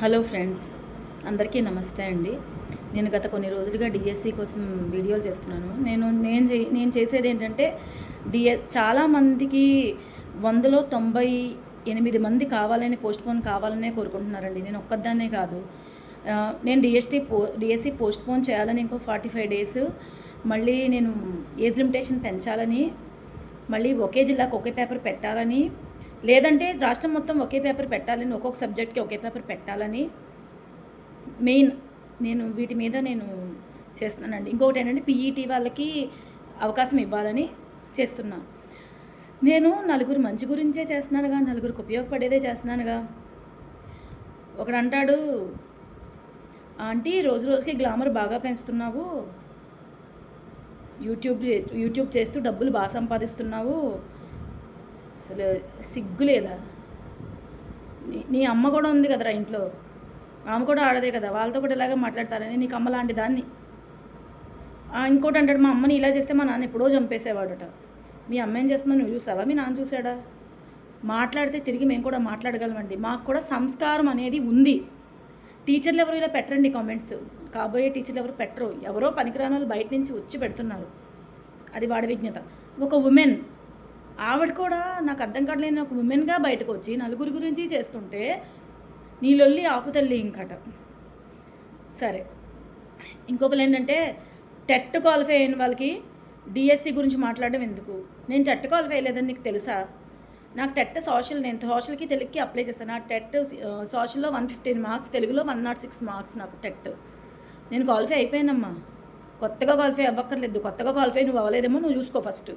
Hello friends, అందరికీ నమస్తే అండి. నేను గత కొన్ని రోజులుగా డిఎస్సి కోసం వీడియోలు చేస్తున్నాను. నేను చేసేది ఏంటంటే చాలామందికి 100లో 98 మంది కావాలని పోస్ట్పోన్ కావాలనే కోరుకుంటున్నారండి. నేను ఒక్కదాన్నే కాదు. నేను డిఎస్సి పోస్ట్పోన్ చేయాలని ఇంకో 45 డేస్, మళ్ళీ నేను ఏజ్ లిమిటేషన్ పెంచాలని, మళ్ళీ ఒకే జిల్లాకు ఒకే పేపర్ పెట్టాలని, లేదంటే రాష్ట్రం మొత్తం ఒకే పేపర్ పెట్టాలని, ఒక్కొక్క సబ్జెక్ట్కి ఒకే పేపర్ పెట్టాలని నేను వీటి మీద చేస్తున్నానండి. ఇంకొకటి ఏంటంటే పీఈటీ వాళ్ళకి అవకాశం ఇవ్వాలని చేస్తున్నాను. నేను నలుగురు మంచి గురించే చేస్తున్నానుగా, నలుగురికి ఉపయోగపడేదే చేస్తున్నానుగా. ఒకడు అంటాడు, ఆంటీ రోజు రోజుకి గ్లామర్ బాగా పెంచుతున్నావు, యూట్యూబ్ చేస్తూ డబ్బులు బాగా సంపాదిస్తున్నావు, అసలు సిగ్గు లేదా? నీ అమ్మ కూడా ఉంది కదరా ఇంట్లో, ఆమె కూడా ఆడదే కదా, వాళ్ళతో కూడా ఇలాగే మాట్లాడతారని నీకు అమ్మ లాంటి దాన్ని. ఇంకోటి అంటాడు, మా అమ్మని ఇలా చేస్తే మా నాన్న ఎప్పుడో చంపేసేవాడట. మీ అమ్మ ఏం చేస్తుందో నువ్వు చూసావా? మీ నాన్న చూసాడా? మాట్లాడితే తిరిగి మేము కూడా మాట్లాడగలమండి. మాకు కూడా సంస్కారం అనేది ఉంది. టీచర్లు ఎవరు ఇలా పెట్టరండి కామెంట్స్. కాబోయే టీచర్లు ఎవరు పెట్టరు. ఎవరో పనికిరాని వాళ్ళు బయట నుంచి వచ్చి పెడుతున్నారు. అది వాడి విజ్ఞత. ఒక ఉమెన్, ఆవిడ కూడా నాకు అర్థం కావట్లేని ఒక ఉమెన్గా బయటకు వచ్చి నలుగురి గురించి చేస్తుంటే నీళ్ళొల్లి ఆపుతల్లి ఇంకట. సరే, ఇంకొకరు ఏంటంటే టెట్ క్వాలిఫై అయిన వాళ్ళకి డిఎస్సి గురించి మాట్లాడడం ఎందుకు? నేను టెట్ క్వాలిఫై అయ్యలేదని నీకు తెలుసా? నాకు టెట్ నేను సోషల్కి తెలుగుకి అప్లై చేశాను. నా టెట్ సోషల్లో 115 మార్క్స్, తెలుగులో 106 మార్క్స్ నాకు టెట్. నేను క్వాలిఫై అయిపోయానమ్మా. కొత్తగా క్వాలిఫై అవ్వక్కర్లేదు. కొత్తగా క్వాలిఫై నువ్వు అవ్వలేదేమో నువ్వు చూసుకో ఫస్ట్.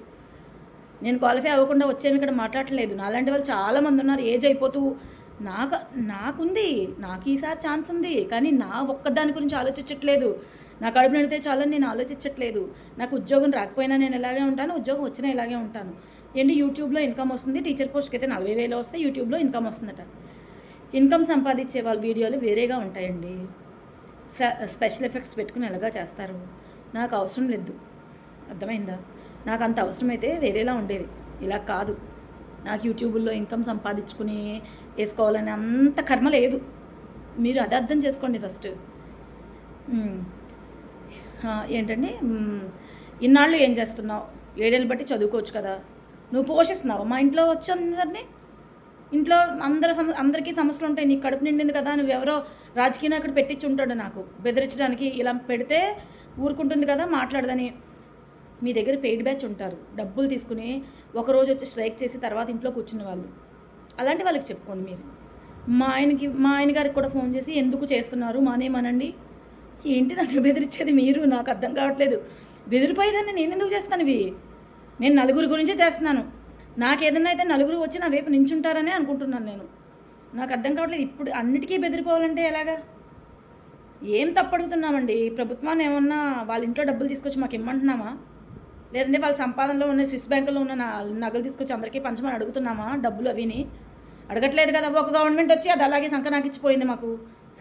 నేను క్వాలిఫై అవ్వకుండా వచ్చేమి ఇక్కడ మాట్లాడలేదు. నాలాంటి వాళ్ళు చాలామంది ఉన్నారు. ఏజ్ అయిపోతూ నాకుంది, నాకు ఈసారి ఛాన్స్ ఉంది, కానీ నా ఒక్కదాని గురించి ఆలోచించట్లేదు. నా కడుపు నిడితే చాలని నేను ఆలోచించట్లేదు. నాకు ఉద్యోగం రాకపోయినా నేను ఇలాగే ఉంటాను, ఉద్యోగం వచ్చినా ఇలాగే ఉంటాను. ఏంటి, యూట్యూబ్లో ఇన్కమ్ వస్తుంది. టీచర్ పోస్ట్కి అయితే 40,000 వస్తే యూట్యూబ్లో ఇన్కమ్ వస్తుందట. ఇన్కమ్ సంపాదించే వాళ్ళ వీడియోలు వేరేగా ఉంటాయండి. స్పెషల్ ఎఫెక్ట్స్ పెట్టుకుని ఎలాగా చేస్తారు. నాకు అవసరం లేదు, అర్థమైందా? నాకు అంత అవసరమైతే వేరేలా ఉండేది, ఇలా కాదు. నాకు యూట్యూబ్లో ఇన్కమ్ సంపాదించుకుని వేసుకోవాలని అంత కర్మ లేదు. మీరు అది అర్థం చేసుకోండి ఫస్ట్. ఏంటండి, ఇన్నాళ్ళు ఏం చేస్తున్నావు? 7 ఏళ్ళు బట్టి చదువుకోవచ్చు కదా. నువ్వు పోషిస్తున్నావు మా ఇంట్లో వచ్చి అందరినీ. ఇంట్లో అందరికీ సమస్యలు ఉంటాయి. నీకు కడుపు నిండింది కదా, నువ్వెవరో రాజకీయ నాయకుడు పెట్టించి ఉంటాడు నాకు బెదిరించడానికి. ఇలా పెడితే ఊరుకుంటుంది కదా మాట్లాడదని. మీ దగ్గర పెయిడ్ బ్యాచ్ ఉంటారు, డబ్బులు తీసుకుని ఒకరోజు వచ్చి స్ట్రైక్ చేసి తర్వాత ఇంట్లో కూర్చున్న వాళ్ళు. అలాంటి వాళ్ళకి చెప్పుకోండి మీరు. మా ఆయన గారికి కూడా ఫోన్ చేసి ఎందుకు చేస్తున్నారు మానేమనండి. ఏంటి నన్ను బెదిరించేది మీరు? నాకు అర్థం కావట్లేదు. బెదిరిపోయేదాన్ని నేను ఎందుకు చేస్తాను ఇవి? నేను నలుగురు గురించే చేస్తున్నాను. నాకు ఏదన్నా అయితే నలుగురు వచ్చి నా వైపు నించుంటారనే అనుకుంటున్నాను నేను. నాకు అర్థం కావట్లేదు. ఇప్పుడు అన్నిటికీ బెదిరిపోవాలంటే ఎలాగా? ఏం తప్పడుగుతున్నామండి? ప్రభుత్వాన్ని ఏమన్నా వాళ్ళ ఇంట్లో డబ్బులు తీసుకొచ్చి మాకు ఇమ్మంటున్నామా? లేదంటే వాళ్ళ సంపాదనలో ఉన్న స్విస్ బ్యాంకులో ఉన్న నగలు తీసుకొచ్చి అందరికీ పంచమని అడుగుతున్నామా? డబ్బులు అవిని అడగట్లేదు కదా. ఒక గవర్నమెంట్ వచ్చి అది అలాగే సంకనాకిచ్చిపోయింది మాకు.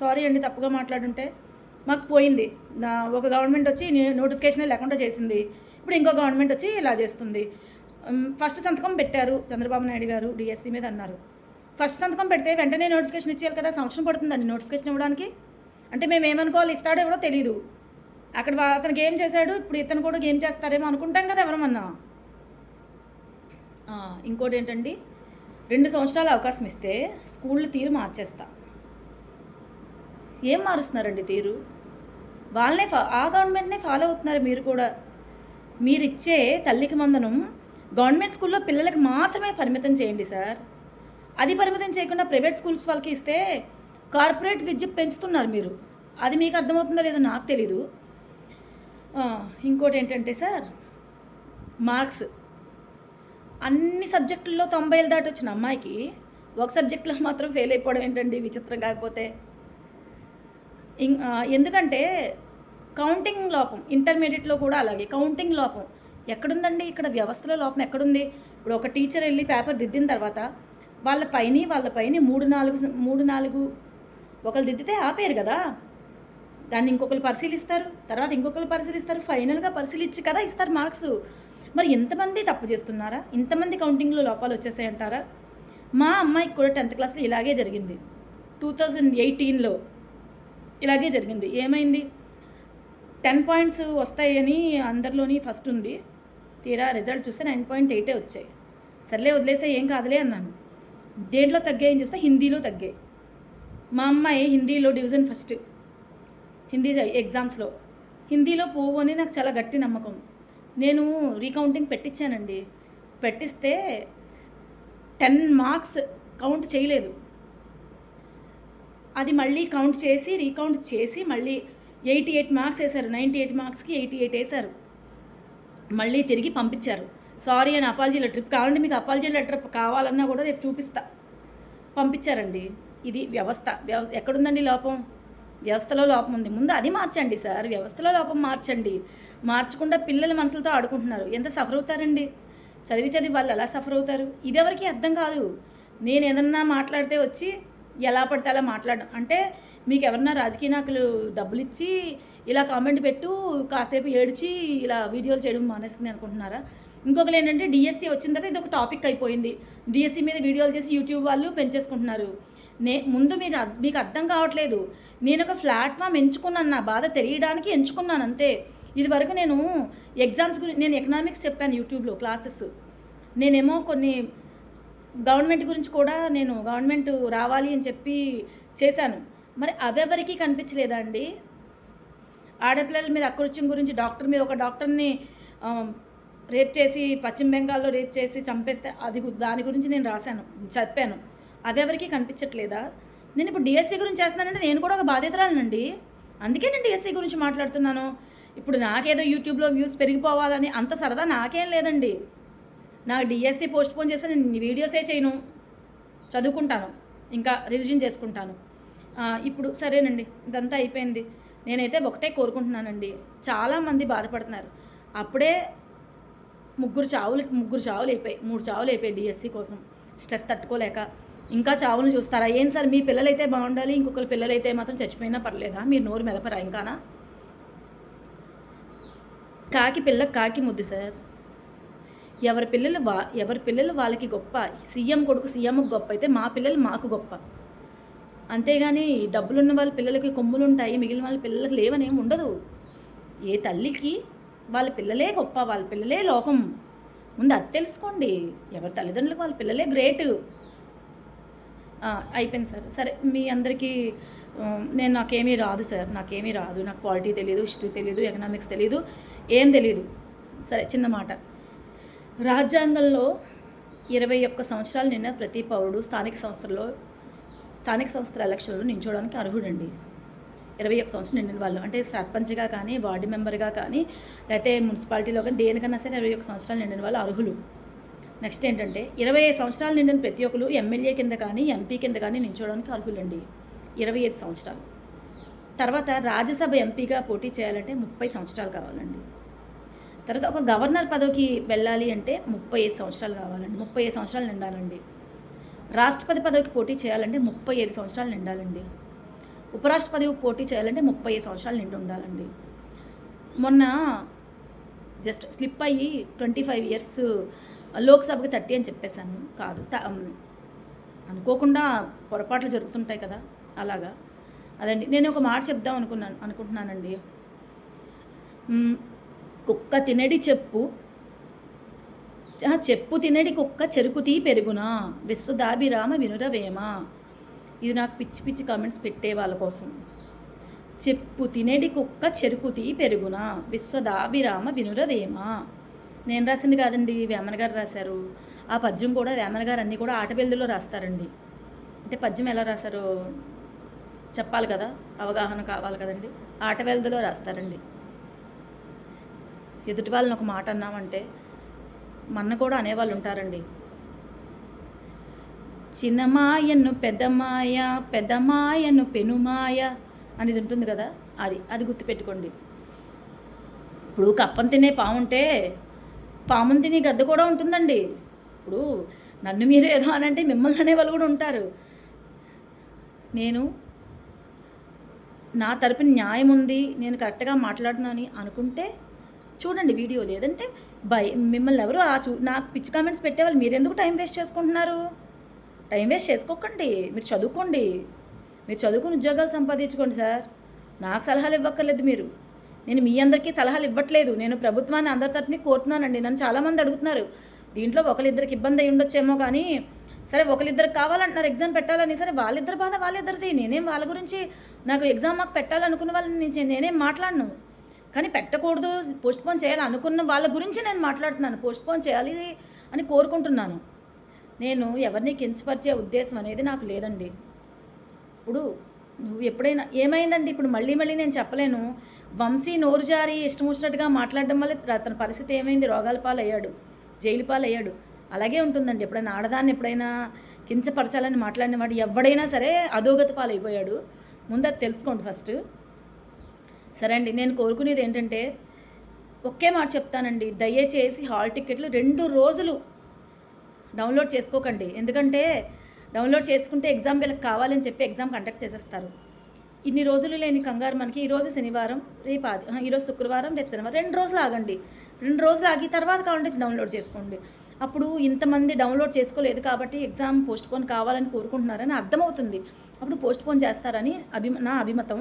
సారీ అండి తప్పుగా మాట్లాడుంటే. మాకు పోయింది. ఒక గవర్నమెంట్ వచ్చి నోటిఫికేషన్ లేకుండా చేసింది. ఇప్పుడు ఇంకో గవర్నమెంట్ వచ్చి ఇలా చేస్తుంది. ఫస్ట్ సంతకం పెట్టారు చంద్రబాబు నాయుడు గారు డిఎస్సి మీద అన్నారు. ఫస్ట్ సంతకం పెడితే వెంటనే నోటిఫికేషన్ ఇచ్చేయాలి కదా. సంవత్సరం పడుతుందండి నోటిఫికేషన్ ఇవ్వడానికి. అంటే మేము ఏమనుకోవాలి, ఇస్తాడో ఎవరో తెలీదు. అక్కడ అతను గేమ్ చేశాడు, ఇప్పుడు ఇతను కూడా గేమ్ చేస్తారేమో అనుకుంటాం కదా ఎవరమన్నా. ఇంకోటి ఏంటండి, 2 సంవత్సరాల అవకాశం ఇస్తే స్కూళ్ళ తీరు మార్చేస్తా. ఏం మారుస్తున్నారండి తీరు? వాళ్ళనే ఆ గవర్నమెంట్నే ఫాలో అవుతున్నారు మీరు కూడా. మీరు ఇచ్చే తల్లికి వందనం గవర్నమెంట్ స్కూల్లో పిల్లలకి మాత్రమే పరిమితం చేయండి సార్. అది పరిమితం చేయకుండా ప్రైవేట్ స్కూల్స్ వాళ్ళకి ఇస్తే కార్పొరేట్ విద్య పెంచుతున్నారు మీరు. అది మీకు అర్థమవుతుందో లేదో నాకు తెలీదు. ఇంకోటి ఏంటంటే సార్, మార్క్స్ అన్ని సబ్జెక్టుల్లో 90 దాటి వచ్చిన అమ్మాయికి ఒక సబ్జెక్టులో మాత్రం ఫెయిల్ అయిపోవడం ఏంటండి విచిత్రం కాకపోతే? ఎందుకంటే కౌంటింగ్ లోపం. ఇంటర్మీడియట్లో కూడా అలాగే కౌంటింగ్ లోపం ఎక్కడుందండి? ఇక్కడ వ్యవస్థలో లోపం ఎక్కడుంది? ఇప్పుడు ఒక టీచర్ వెళ్ళి పేపర్ దిద్దిన తర్వాత వాళ్ళ పైన 3-4 ఒకరు దిద్దితే ఆపేరు కదా. దాన్ని ఇంకొకరు పరిశీలిస్తారు, తర్వాత ఇంకొకరు పరిశీలిస్తారు, ఫైనల్గా పరిశీలించి కదా ఇస్తారు మార్క్స్. మరి ఎంతమంది తప్పు చేస్తున్నారా? ఇంతమంది కౌంటింగ్లో లోపాలు వచ్చేసాయంటారా? మా అమ్మాయికి కూడా 10th క్లాస్లో ఇలాగే జరిగింది. 2018లో ఇలాగే జరిగింది. ఏమైంది, 10 పాయింట్స్ వస్తాయని అందరిలోని ఫస్ట్ ఉంది. తీరా రిజల్ట్ చూస్తే 9.8 వచ్చాయి. సర్లే వదిలేసే, ఏం కాదులే అన్నాను. దేంట్లో తగ్గాయని చూస్తే హిందీలో తగ్గాయి. మా అమ్మాయి హిందీలో డివిజన్ ఫస్ట్, హిందీ ఎగ్జామ్స్లో. హిందీలో పోవు అని నాకు చాలా గట్టి నమ్మకం. నేను రీకౌంటింగ్ పెట్టించానండి. పెట్టిస్తే 10 మార్క్స్ కౌంట్ చేయలేదు. అది మళ్ళీ కౌంట్ చేసి రీకౌంట్ చేసి మళ్ళీ 88 మార్క్స్ వేశారు. 98 మార్క్స్కి 88 వేశారు. మళ్ళీ తిరిగి పంపించారు. సారీ అని అపాలజీ లెటర్, కావాలంటే మీకు అపాలజీ లెటర్ కావాలన్నా కూడా రేపు చూపిస్తా, పంపించారండి. ఇది వ్యవస్థ ఎక్కడుందండి లోపం? వ్యవస్థలో లోపం ఉంది. ముందు అది మార్చండి సార్, వ్యవస్థలో లోపం మార్చండి. మార్చకుండా పిల్లల మనసులతో ఆడుకుంటున్నారు. ఎంత సఫర్ అవుతారండి? చదివి వాళ్ళు ఎలా సఫర్ అవుతారు? ఇది ఎవరికి అర్థం కాదు. నేను ఏదన్నా మాట్లాడితే వచ్చి ఎలా పడితే అలా మాట్లాడడం అంటే, మీకు ఎవరన్నా రాజకీయ నాయకులు డబ్బులు ఇచ్చి ఇలా కామెంట్ పెట్టు, కాసేపు ఏడ్చి ఇలా వీడియోలు చేయడం మానేస్తుంది అనుకుంటున్నారా? ఇంకొకరు ఏంటంటే, డిఎస్సి వచ్చిన తర్వాత ఇది ఒక టాపిక్ అయిపోయింది. డిఎస్సి మీద వీడియోలు చేసి యూట్యూబ్ వాళ్ళు పెంచేసుకుంటున్నారు. ముందు మీకు అర్థం కావట్లేదు. నేను ఒక ప్లాట్ఫామ్ ఎంచుకున్నాను, నా బాధ తెలియడానికి ఎంచుకున్నాను అంతే. ఇది వరకు నేను ఎగ్జామ్స్ గురించి, నేను ఎకనామిక్స్ చెప్పాను యూట్యూబ్లో క్లాసెస్. నేనేమో కొన్ని గవర్నమెంట్ గురించి కూడా నేను గవర్నమెంట్ రావాలి అని చెప్పి చేశాను. మరి అవెవరికి కనిపించలేదా అండి? ఆడపిల్లల మీద అకృత్యం గురించి, డాక్టర్ మీద, ఒక డాక్టర్ని రేప్ చేసి పశ్చిమ బెంగాల్లో రేప్ చేసి చంపేస్తే దాని గురించి నేను చెప్పాను. అవెవరికి కనిపించట్లేదా? నేను ఇప్పుడు డిఎస్సి గురించి చేస్తున్నానంటే నేను కూడా ఒక బాధ్యతరాలనండి. అందుకే నేను డిఎస్సి గురించి మాట్లాడుతున్నాను. ఇప్పుడు నాకేదో యూట్యూబ్లో వ్యూస్ పెరిగిపోవాలని అంత సరదా నాకేం లేదండి. నాకు డిఎస్సి పోస్ట్ పోన్ చేస్తే నేను వీడియోసే చేయను, చదువుకుంటాను, ఇంకా రివిజన్ చేసుకుంటాను. ఇప్పుడు సరేనండి, ఇదంతా అయిపోయింది. నేనైతే ఒకటే కోరుకుంటున్నానండి, చాలామంది బాధపడుతున్నారు. అప్పుడే ముగ్గురు చావులు అయిపోయి, 3 చావులు అయిపోయి డిఎస్సి కోసం స్ట్రెస్ తట్టుకోలేక. ఇంకా చావులు చూస్తారా? ఏం సార్, మీ పిల్లలైతే బాగుండాలి, ఇంకొకరి పిల్లలైతే మాత్రం చచ్చిపోయినా పర్లేదా? మీరు నోరు మెదపరా ఇంకానా? కాకి పిల్ల కాకి ముద్దు సార్. ఎవరి పిల్లలు వాళ్ళకి గొప్ప. సీఎం కొడుకు సీఎంకు గొప్ప అయితే మా పిల్లలు మాకు గొప్ప. అంతేగాని డబ్బులున్న వాళ్ళ పిల్లలకి కొమ్ములు ఉంటాయి, మిగిలిన వాళ్ళ పిల్లలకి లేవని ఏమి ఉండదు. ఏ తల్లికి వాళ్ళ పిల్లలే గొప్ప, వాళ్ళ పిల్లలే లోకం. ముందు అది తెలుసుకోండి. ఎవరి తల్లిదండ్రులకు వాళ్ళ పిల్లలే గ్రేట్. అయిపోయింది సార్. సరే, మీ అందరికీ నాకేమీ రాదు సార్, నాకేమీ రాదు. నాకు పాలిటీ తెలియదు, హిస్టరీ తెలియదు, ఎకనామిక్స్ తెలియదు, ఏం తెలియదు. సరే, చిన్న మాట. రాజ్యాంగంలో 21 సంవత్సరాలు నిన్న ప్రతి పౌరుడు స్థానిక సంస్థల ఎలక్షన్లో నించోడానికి అర్హుడండి. 21 సంవత్సరాలు నిండిన వాళ్ళు అంటే సర్పంచ్గా కానీ, వార్డు మెంబర్గా కానీ, లేకపోతే మున్సిపాలిటీలో కానీ దేనికన్నా సరే 21 సంవత్సరాలు నిండిన వాళ్ళు అర్హులు. నెక్స్ట్ ఏంటంటే 25 సంవత్సరాలు నిండిన ప్రతి ఒక్కరు ఎమ్మెల్యే కింద కానీ, ఎంపీ కింద కానీ నించోడానికి అర్హులండి. 25 సంవత్సరాలు. తర్వాత రాజ్యసభ ఎంపీగా పోటీ చేయాలంటే 30 సంవత్సరాలు కావాలండి. తర్వాత ఒక గవర్నర్ పదవికి వెళ్ళాలి అంటే 35 సంవత్సరాలు కావాలండి. 35 సంవత్సరాలు నిండాలండి. రాష్ట్రపతి పదవికి పోటీ చేయాలంటే 35 సంవత్సరాలు నిండాలండి. ఉపరాష్ట్రపతి పోటీ చేయాలంటే 35 సంవత్సరాలు నిండి ఉండాలండి. మొన్న జస్ట్ స్లిప్ అయ్యి 25 ఇయర్స్, లోక్సభకి 30 అని చెప్పేశాను. కాదు, అనుకోకుండా పొరపాట్లు జరుగుతుంటాయి కదా, అలాగా. అదండి, నేను ఒక మాట చెప్దాం అనుకుంటున్నానండి. కుక్క తినడి చెప్పు తినడి కుక్క చెరుకుతీ పెరుగునా, విశ్వదాభిరామ వినురవేమ. ఇది నాకు పిచ్చి కామెంట్స్ పెట్టే వాళ్ళ కోసం. చెప్పు తినడి కుక్క చెరుకుతీ పెరుగునా, విశ్వదాభిరామ వినురవేమ. నేను రాసింది కాదండి, వేమన గారు రాశారు. ఆ పద్యం కూడా వేమన గారు అన్నీ కూడా ఆటబెల్దులో రాస్తారండి. అంటే పద్యం ఎలా రాశారో చెప్పాలి కదా, అవగాహన కావాలి కదండి. ఆటవెల్దులో రాస్తారండి. ఎదుటి వాళ్ళని ఒక మాట అన్నామంటే మన్న కూడా అనేవాళ్ళు ఉంటారండి. చిన్నమాయను పెద్దమాయ, పెద్దమాయను పెనుమాయ అనేది ఉంటుంది కదా, అది గుర్తుపెట్టుకోండి. ఇప్పుడు కప్పం తినే పాముంటే పాముని తినే గద్ద కూడా ఉంటుందండి. ఇప్పుడు నన్ను మీరు ఏదో అనంటే మిమ్మల్ని అనేవాళ్ళు కూడా ఉంటారు. నేను నా తరపున న్యాయం ఉంది, నేను కరెక్ట్గా మాట్లాడుతున్నాను అనుకుంటే చూడండి వీడియో. లేదంటే మిమ్మల్ని ఎవరు నాకు పిచ్చి కామెంట్స్ పెట్టేవాళ్ళు మీరు ఎందుకు టైం వేస్ట్ చేసుకుంటున్నారు? టైం వేస్ట్ చేసుకోకండి, మీరు చదువుకోండి. మీరు చదువుకుని ఉద్యోగాలు సంపాదించుకోండి సార్. నాకు సలహాలు ఇవ్వక్కర్లేదు మీరు. నేను మీ అందరికీ సలహాలు ఇవ్వట్లేదు. నేను ప్రభుత్వాన్ని అందరి తరపుని కోరుతున్నానండి. నన్ను చాలామంది అడుగుతున్నారు. దీంట్లో ఒకరిద్దరికి ఇబ్బంది అయి ఉండొచ్చేమో కానీ, సరే ఒకరిద్దరికి కావాలంటున్నారు ఎగ్జామ్ పెట్టాలని. సరే వాళ్ళిద్దరి బాధ వాళ్ళిద్దరిది. నేనేం వాళ్ళ గురించి నాకు ఎగ్జామ్ మాకు పెట్టాలనుకున్న వాళ్ళని నేనేం మాట్లాడను. కానీ పెట్టకూడదు, పోస్ట్పోన్ చేయాలి అనుకున్న వాళ్ళ గురించి నేను మాట్లాడుతున్నాను. పోస్ట్పోన్ చేయాలి అని కోరుకుంటున్నాను. నేను ఎవరిని కించపరిచే ఉద్దేశం అనేది నాకు లేదండి. ఇప్పుడు నువ్వు ఎప్పుడైనా ఏమైందండి, ఇప్పుడు మళ్ళీ నేను చెప్పలేను. వంశీ నోరు జారి ఇష్టం వచ్చినట్టుగా మాట్లాడడం వల్ల తన పరిస్థితి ఏమైంది, రోగాల పాలయ్యాడు, జైలు పాలయ్యాడు. అలాగే ఉంటుందండి. ఎప్పుడైనా ఆడదాన్ని ఎప్పుడైనా కించపరచాలని మాట్లాడిన వాడు ఎవడైనా సరే అధోగతి పాలైపోయాడు. ముందు అది తెలుసుకోండి ఫస్ట్. సరే అండి, నేను కోరుకునేది ఏంటంటే ఒకే మాట చెప్తానండి. దయచేసి హాల్ టికెట్లు 2 రోజులు డౌన్లోడ్ చేసుకోకండి. ఎందుకంటే డౌన్లోడ్ చేసుకుంటే ఎగ్జామ్ వీళ్ళకి కావాలని చెప్పి ఎగ్జామ్ కండక్ట్ చేసేస్తారు. ఇన్ని రోజులు లేని కంగారు మనకి. ఈరోజు శనివారం, రేపు ఈరోజు శుక్రవారం, రేపు శనివారం. 2 రోజులు ఆగండి. 2 రోజులు ఆగి తర్వాత కావాలంటే డౌన్లోడ్ చేసుకోండి. అప్పుడు ఇంతమంది డౌన్లోడ్ చేసుకోలేదు కాబట్టి ఎగ్జామ్ పోస్ట్పోన్ కావాలని కోరుకుంటున్నారని అర్థమవుతుంది. అప్పుడు పోస్ట్పోన్ చేస్తారని నా అభిమతం.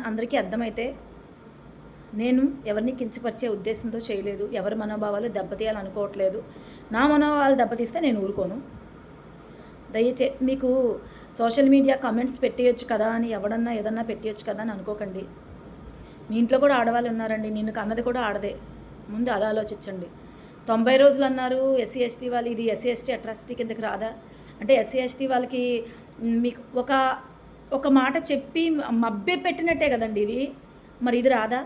అందరికీ అర్థమైతే నేను ఎవరిని కించపరిచే ఉద్దేశంతో చేయలేదు. ఎవరి మనోభావాలు దెబ్బతీయాలనుకోవట్లేదు. నా మనోభావాలు దెబ్బతీస్తే నేను ఊరుకోను. మీకు సోషల్ మీడియా కామెంట్స్ పెట్టేయచ్చు కదా అని ఎవడన్నా ఏదన్నా పెట్టేయచ్చు కదా అని అనుకోకండి. మీ ఇంట్లో కూడా ఆడవాళ్ళు ఉన్నారండి. నిన్ను కన్నది కూడా ఆడదే. ముందు అలా ఆలోచించండి. 90 రోజులు అన్నారు ఎస్సీ ఎస్టీ వాళ్ళు. ఇది ఎస్సీ ఎస్టీ అట్రాసిటీ కిందకి రాదా? అంటే ఎస్సీ ఎస్టీ వాళ్ళకి మీకు ఒక మాట చెప్పి మభ్య పెట్టినట్టే కదండి ఇది. మరి ఇది రాదా?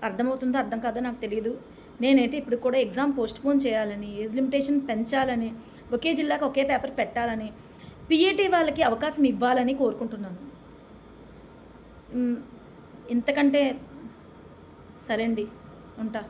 అర్థమవుతుందో అర్థం కాదో నాకు తెలియదు. నేనైతే ఇప్పుడు కూడా ఎగ్జామ్ పోస్ట్పోన్ చేయాలని, ఏజ్ లిమిటేషన్ పెంచాలని, ఒకే జిల్లాకు ఒకే పేపర్ పెట్టాలని, పిఏటీ వాళ్ళకి అవకాశం ఇవ్వాలని కోరుకుంటున్నాను. ఇంతకంటే సరే అండి, ఉంటా.